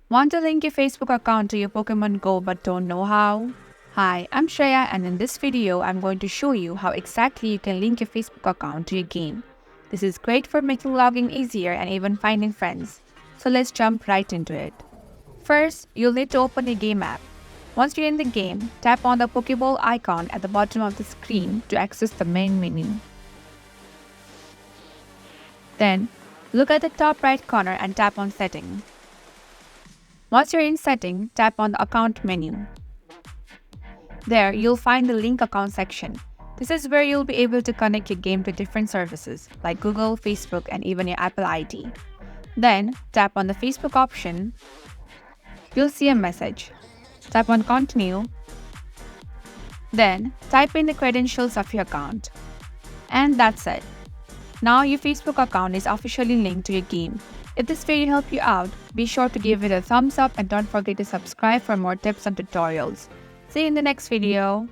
Want to link your Facebook account to your Pokémon GO but don't know how? Hi, I'm Shreya, and in this video, I'm going to show you how exactly you can link your Facebook account to your game. This is great for making logging easier and even finding friends. So let's jump right into it. First, you'll need to open your game app. Once you're in the game, tap on the Poké Ball icon at the bottom of the screen to access the main menu. Then, look at the top right corner and tap on Settings. Once you're in Settings, tap on the Account menu. There, you'll find the Link Account section. This is where you'll be able to connect your game to different services like Google, Facebook, and even your Apple ID. Then, tap on the Facebook option. You'll see a message. Tap on Continue. Then, type in the credentials of your account. And that's it. Now your Facebook account is officially linked to your game. If this video helped you out, be sure to give it a thumbs up and don't forget to subscribe for more tips and tutorials. See you in the next video.